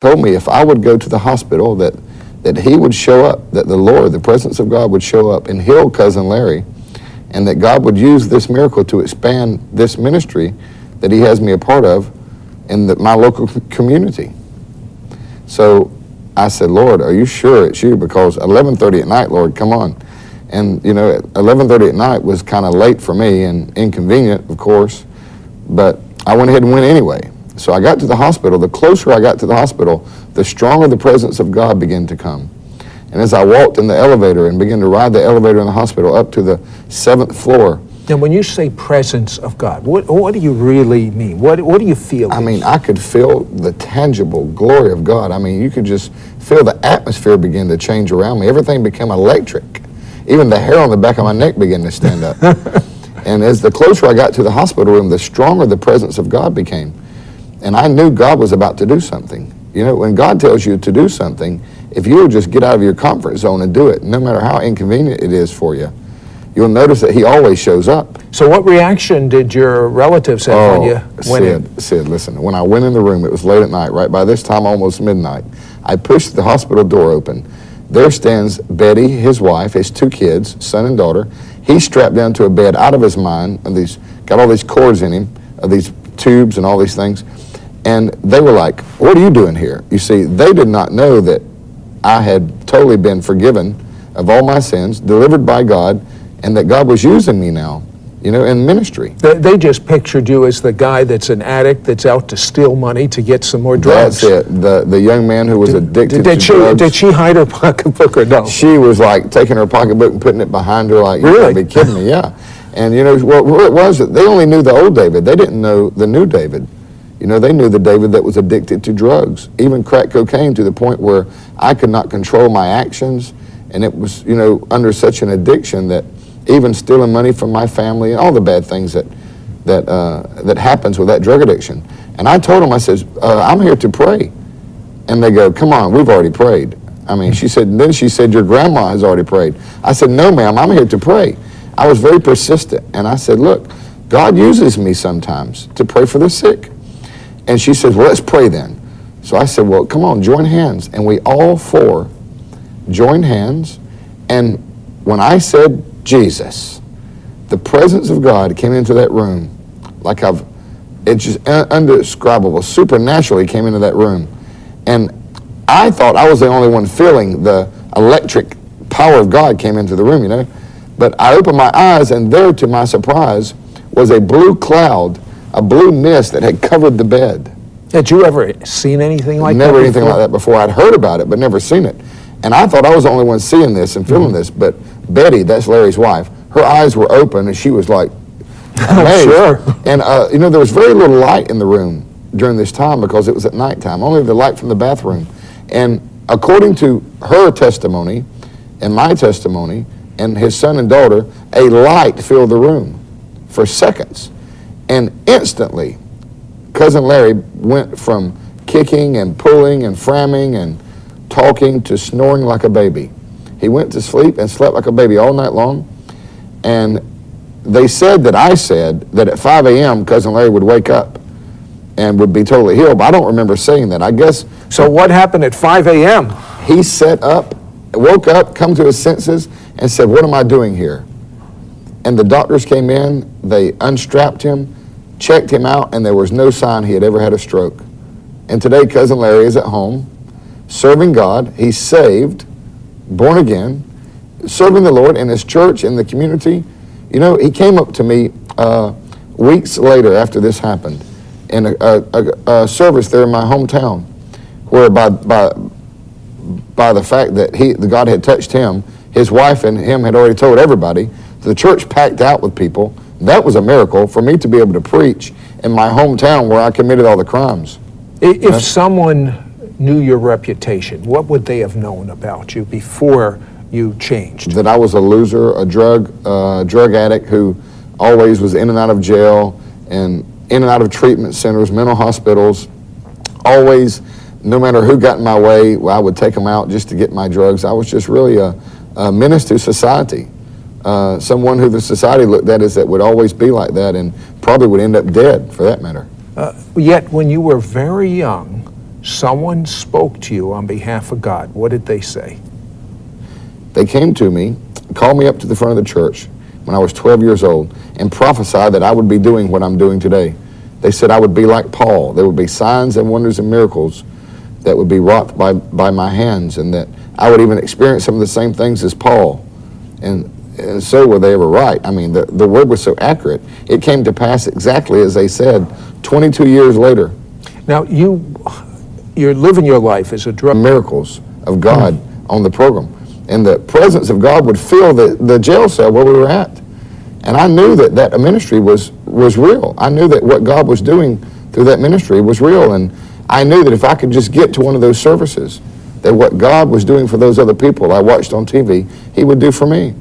told me if I would go to the hospital that he would show up, that the Lord, the presence of God would show up and heal Cousin Larry, and that God would use this miracle to expand this ministry that he has me a part of in my local community. So I said, Lord, are you sure it's you? Because 11:30 at night, Lord, come on. And, 11:30 at night was kind of late for me and inconvenient, of course, but I went ahead and went anyway. So I got to the hospital. The closer I got to the hospital, the stronger the presence of God began to come. And as I walked in the elevator and began to ride the elevator in the hospital up to the 7th floor. Now, when you say presence of God, what do you really mean? What do you feel? I mean, I could feel the tangible glory of God. I mean, you could just feel the atmosphere begin to change around me. Everything became electric. Even the hair on the back of my neck began to stand up. And as the closer I got to the hospital room, the stronger the presence of God became. And I knew God was about to do something. When God tells you to do something, if you'll just get out of your comfort zone and do it, no matter how inconvenient it is for you, you'll notice that he always shows up. So what reaction did your relatives have when you went in? Sid, listen, when I went in the room, it was late at night, right? By this time, almost midnight. I pushed the hospital door open. There stands Betty, his wife, his 2 kids, son and daughter. He's strapped down to a bed out of his mind, and got all these cords in him, these tubes and all these things. And they were like, what are you doing here? You see, they did not know that I had totally been forgiven of all my sins, delivered by God, and that God was using me now, in ministry. They just pictured you as the guy that's an addict that's out to steal money to get some more drugs. That's it. The young man who was addicted to drugs. Did she hide her pocketbook or no? She was like taking her pocketbook and putting it behind her like, really? You gotta be kidding me, yeah. And what it was, they only knew the old David. They didn't know the new David. They knew the David that was addicted to drugs, even crack cocaine, to the point where I could not control my actions. And it was, under such an addiction that even stealing money from my family and all the bad things that happens with that drug addiction. And I told them, I said, I'm here to pray. And they go, come on, we've already prayed. I mean, she said, your grandma has already prayed. I said, no, ma'am, I'm here to pray. I was very persistent. And I said, look, God uses me sometimes to pray for the sick. And she said, well, let's pray then. So I said, well, come on, join hands. And we all 4 joined hands. And when I said Jesus, the presence of God came into that room like it's just undescribable, supernaturally came into that room. And I thought I was the only one feeling the electric power of God came into the room, But I opened my eyes, and there, to my surprise, was a blue cloud, a blue mist that had covered the bed. Had you ever seen anything like that? Never anything like that before. I'd heard about it, but never seen it. And I thought I was the only one seeing this and feeling this. But Betty, that's Larry's wife, her eyes were open, and she was like amazed. Sure. And there was very little light in the room during this time because it was at nighttime, only the light from the bathroom. And according to her testimony and my testimony and his son and daughter, a light filled the room for seconds. And instantly, Cousin Larry went from kicking and pulling and framming and talking to snoring like a baby. He went to sleep and slept like a baby all night long. And they said that I said that at 5 a.m. Cousin Larry would wake up and would be totally healed, but I don't remember saying that. I guess. So what happened at 5 a.m.? He sat up, woke up, come to his senses, and said, what am I doing here? And the doctors came in, they unstrapped him, checked him out, and there was no sign he had ever had a stroke. And today, Cousin Larry is at home, serving God. He's saved, born again, serving the Lord in his church, in the community. He came up to me weeks later after this happened in a service there in my hometown, where by the fact that God had touched him, his wife and him had already told everybody. The church packed out with people. That was a miracle for me to be able to preach in my hometown where I committed all the crimes. If someone knew your reputation, what would they have known about you before you changed? That I was a loser, a drug addict who always was in and out of jail and in and out of treatment centers, mental hospitals. Always, no matter who got in my way, I would take them out just to get my drugs. I was just really a menace to society. Someone who the society looked at as that would always be like that and probably would end up dead, for that matter. Yet when you were very young, someone spoke to you on behalf of God. What did they say? They came to me, called me up to the front of the church when I was 12 years old, and prophesied that I would be doing what I'm doing today. They said I would be like Paul. There would be signs and wonders and miracles that would be wrought by my hands, and that I would even experience some of the same things as Paul. And so were they ever right. I mean, the word was so accurate. It came to pass exactly as they said 22 years later. Now, you're living your life as a drug... Miracles of God on the program. And the presence of God would fill the jail cell where we were at. And I knew that ministry was real. I knew that what God was doing through that ministry was real. And I knew that if I could just get to one of those services, that what God was doing for those other people I watched on TV, he would do for me.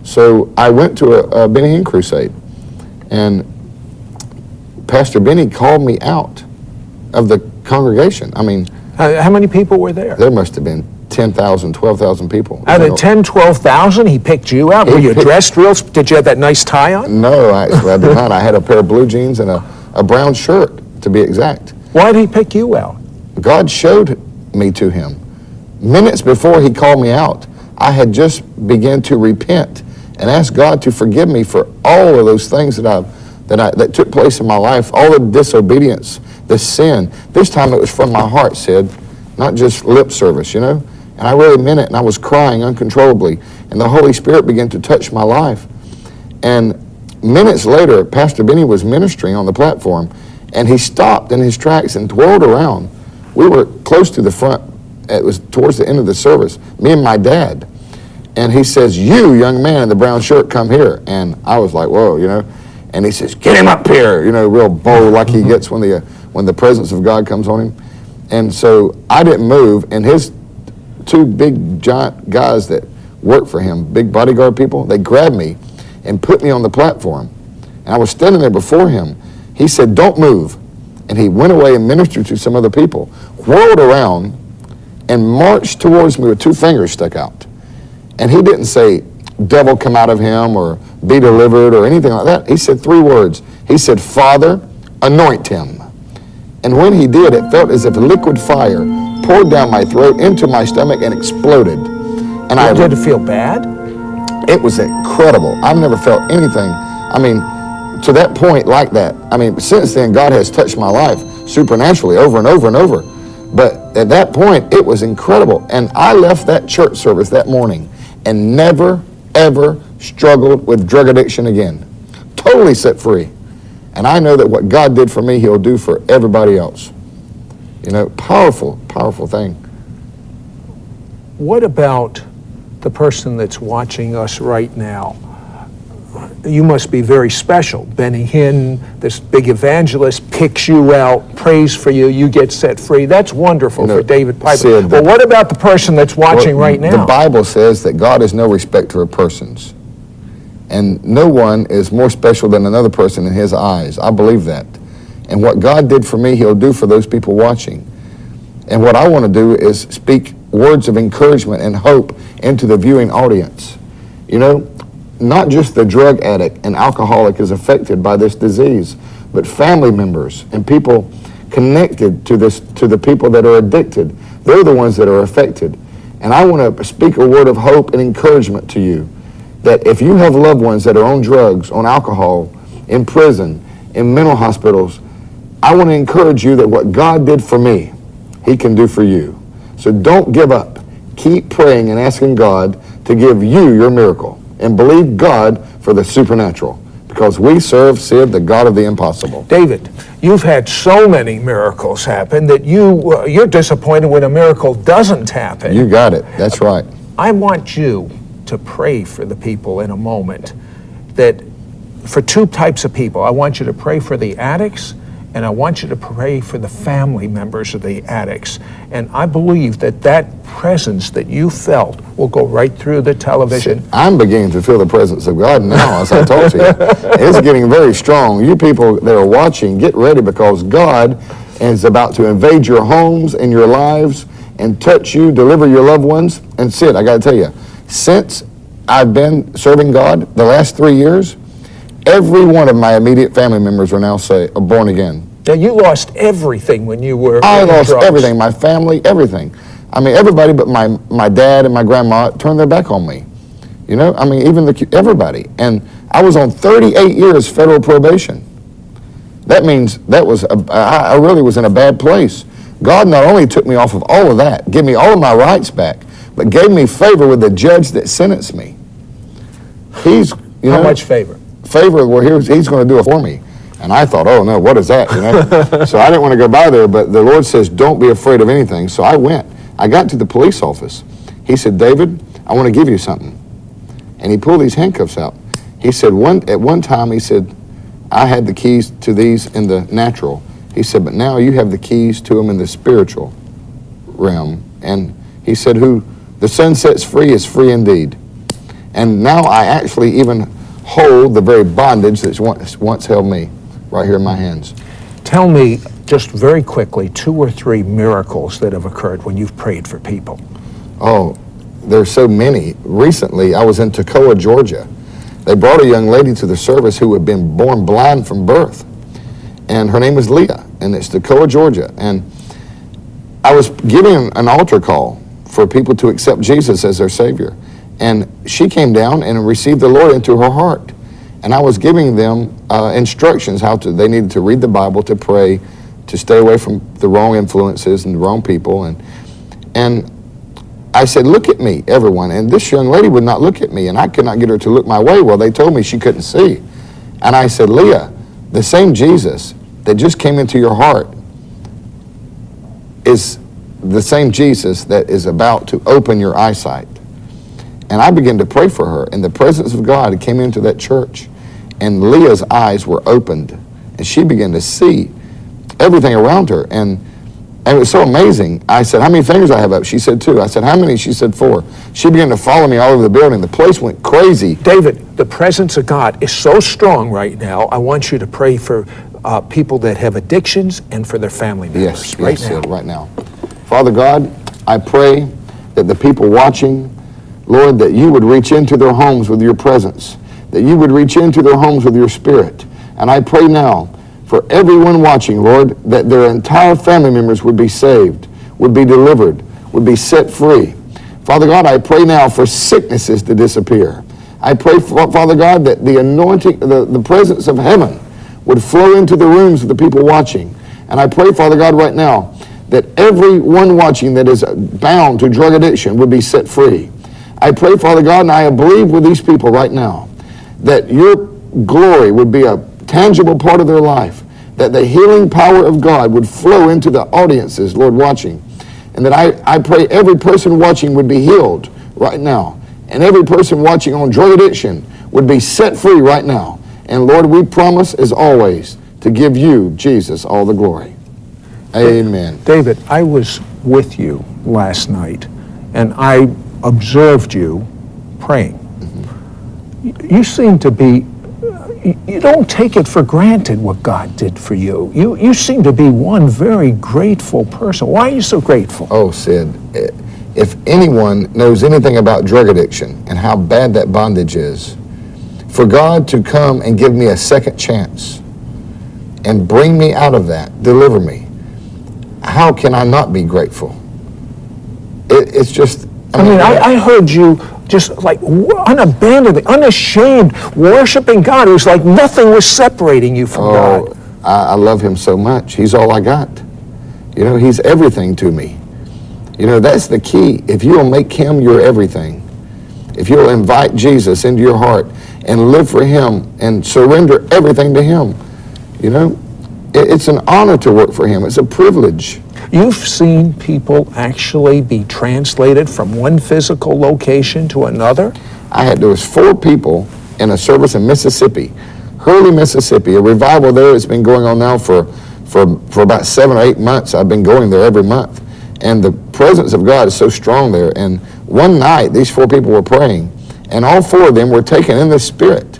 So I went to a Benny Hinn crusade, and Pastor Benny called me out of the congregation. I mean... How many people were there? There must have been 10,000, 12,000 people. Out of 10, 12,000, he picked you out? Were you dressed real? Did you have that nice tie on? No, actually I did not. I had a pair of blue jeans and a brown shirt, to be exact. Why did he pick you out? God showed me to him. Minutes before he called me out, I had just begun to repent and ask God to forgive me for all of those things that took place in my life, all the disobedience, the sin. This time it was from my heart, Sid, not just lip service, you know? And I really meant it, and I was crying uncontrollably, and the Holy Spirit began to touch my life. And minutes later, Pastor Benny was ministering on the platform, and he stopped in his tracks and twirled around. We were close to the front. It was towards the end of the service, me and my dad. And he says, "You, young man in the brown shirt, come here." And I was like, whoa, you know. And he says, "Get him up here," you know, real bold like he gets when the presence of God comes on him. And so I didn't move, and his two big giant guys that worked for him, big bodyguard people, they grabbed me and put me on the platform. And I was standing there before him. He said, "Don't move." And he went away and ministered to some other people, whirled around, and marched towards me with two fingers stuck out. And he didn't say, "Devil come out of him," or "be delivered," or anything like that. He said three words. He said, "Father, anoint him." And when he did, it felt as if liquid fire poured down my throat into my stomach and exploded. And Did it feel bad? It was incredible. I've never felt anything, I mean, to that point like that. I mean, since then, God has touched my life supernaturally over and over and over. But at that point, it was incredible. And I left that church service that morning and never, ever struggled with drug addiction again. Totally set free. And I know that what God did for me, he'll do for everybody else. You know, powerful, powerful thing. What about the person that's watching us right now? You must be very special. Benny Hinn, this big evangelist, picks you out, prays for you, you get set free. That's wonderful for David Piper. Sid, but what about the person that's watching right now? The Bible says that God is no respecter of persons. And no one is more special than another person in his eyes. I believe that. And what God did for me, he'll do for those people watching. And what I want to do is speak words of encouragement and hope into the viewing audience. You know, not just the drug addict and alcoholic is affected by this disease, but family members and people connected to the people that are addicted. They're the ones that are affected. And I want to speak a word of hope and encouragement to you, that if you have loved ones that are on drugs, on alcohol, in prison, in mental hospitals, I want to encourage you that what God did for me, he can do for you. So don't give up. Keep praying and asking God to give you your miracle. And believe God for the supernatural. Because we serve, Sid, the God of the impossible. David, you've had so many miracles happen that you're disappointed when a miracle doesn't happen. You got it. That's right. I want you to pray for the people in a moment, that for two types of people. I want you to pray for the addicts, and I want you to pray for the family members of the addicts. And I believe that presence that you felt will go right through the television. I'm beginning to feel the presence of God now as I talk to you. It's getting very strong. You people that are watching, get ready, because God is about to invade your homes and your lives and touch you, deliver your loved ones. And Sid, I got to tell you, since I've been serving God the last 3 years, every one of my immediate family members are now born again. Now, you lost everything when you were I in lost drugs. everything, my family, everything. I mean, everybody but my dad and my grandma turned their back on me. You know, I mean, even everybody. And I was on 38 years federal probation. That means I really was in a bad place. God not only took me off of all of that, gave me all of my rights back, but gave me favor with the judge that sentenced me. How much favor? Favor where he's going to do it for me. And I thought, oh no, what is that? You know? So I didn't want to go by there, but the Lord says, don't be afraid of anything. So I went. I got to the police office. He said, David, I want to give you something. And he pulled these handcuffs out. He said, at one time, he said, I had the keys to these in the natural. He said, but now you have the keys to them in the spiritual realm. And he said, who the Son sets free is free indeed. And now I actually even hold the very bondage that once held me right here in my hands. Tell me, just very quickly, 2 or 3 miracles that have occurred when you've prayed for people. Oh, there's so many. Recently, I was in Toccoa, Georgia. They brought a young lady to the service who had been born blind from birth. And her name was Leah, and it's Toccoa, Georgia. And I was giving an altar call for people to accept Jesus as their Savior. And she came down and received the Lord into her heart. And I was giving them instructions they needed to read the Bible, to pray, to stay away from the wrong influences and the wrong people. And I said, look at me, everyone. And this young lady would not look at me, and I could not get her to look my way. Well, they told me she couldn't see. And I said, Leah, the same Jesus that just came into your heart is the same Jesus that is about to open your eyesight. And I began to pray for her, and the presence of God came into that church, and Leah's eyes were opened, and she began to see everything around her. And it was so amazing. I said, how many fingers I have up? She said 2. I said, how many? She said 4. She began to follow me all over the building. The place went crazy. David, the presence of God is so strong right now. I want you to pray for people that have addictions and for their family members. Yes, right now. Father God, I pray that the people watching, Lord, that you would reach into their homes with your presence, that you would reach into their homes with your spirit. And I pray now for everyone watching, Lord, that their entire family members would be saved, would be delivered, would be set free. Father God, I pray now for sicknesses to disappear. I pray, Father God, that the anointing, the presence of heaven would flow into the rooms of the people watching. And I pray, Father God, right now, that everyone watching that is bound to drug addiction would be set free. I pray, Father God, and I believe with these people right now, that your glory would be a tangible part of their life, that the healing power of God would flow into the audiences, Lord, watching. And that I pray every person watching would be healed right now. And every person watching on drug addiction would be set free right now. And Lord, we promise, as always, to give you, Jesus, all the glory. Amen. David, I was with you last night, and I observed you praying. Mm-hmm. You seem to be, you don't take it for granted what God did for you. You seem to be one very grateful person. Why are you so grateful? Oh, Sid, if anyone knows anything about drug addiction and how bad that bondage is, for God to come and give me a second chance and bring me out of that, deliver me, how can I not be grateful? It's just... I heard you just like unabandoned, unashamed, worshiping God. It was like nothing was separating you from God. I love him so much. He's all I got. You know, he's everything to me. You know, that's the key. If you'll make him your everything, if you'll invite Jesus into your heart and live for him and surrender everything to him, you know, it's an honor to work for him. It's a privilege. You've seen people actually be translated from one physical location to another? There was 4 people in a service in Mississippi, Hurley, Mississippi, a revival there that's been going on now for about 7 or 8 months. I've been going there every month. And the presence of God is so strong there. And one night, these 4 people were praying, and all 4 of them were taken in the Spirit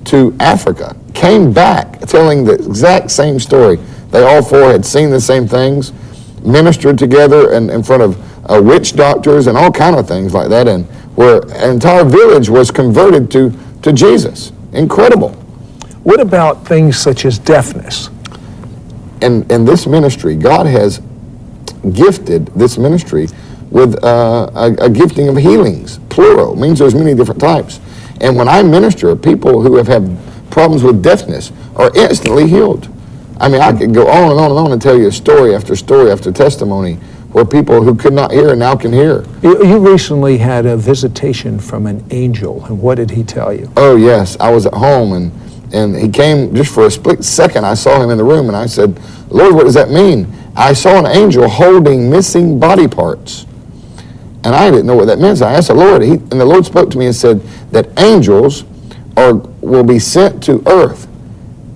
to Africa, came back telling the exact same story. They all 4 had seen the same things, ministered together in front of witch doctors and all kind of things like that, and where an entire village was converted to Jesus. Incredible. What about things such as deafness? And this ministry, God has gifted this ministry with a gifting of healings, plural, means there's many different types. And when I minister, people who have had problems with deafness are instantly healed. I mean, I could go on and on and on and tell you story after testimony where people who could not hear now can hear. You recently had a visitation from an angel, and what did he tell you? Oh, yes. I was at home, and he came just for a split second. I saw him in the room, and I said, Lord, what does that mean? I saw an angel holding missing body parts. And I didn't know what that meant. So I asked the Lord, and the Lord spoke to me and said that angels will be sent to earth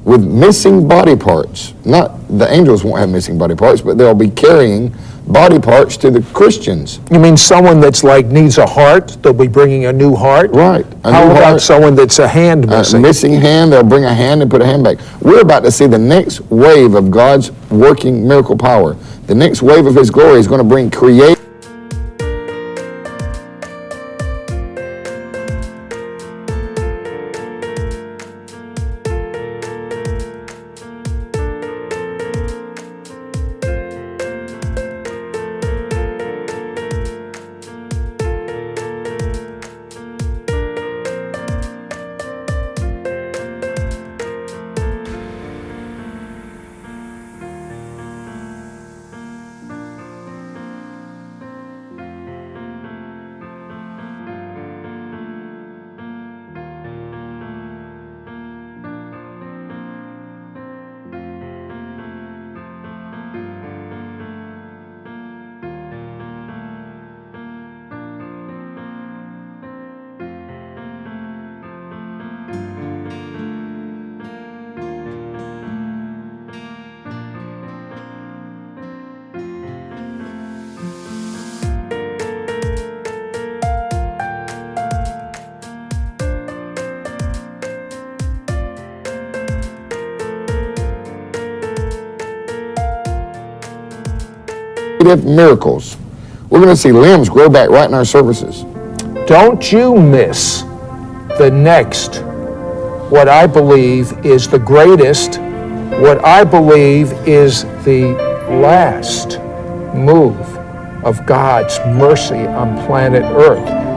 with missing body parts. Not the angels won't have missing body parts, but they'll be carrying body parts to the Christians. You mean someone that's like needs a heart, they'll be bringing a new heart? Right. How about someone that's a hand missing? Missing hand, they'll bring a hand and put a hand back. We're about to see the next wave of God's working miracle power. The next wave of His glory is going to bring creation. Miracles. We're going to see limbs grow back right in our services. Don't you miss the next, what I believe is the greatest, what I believe is the last move of God's mercy on planet Earth.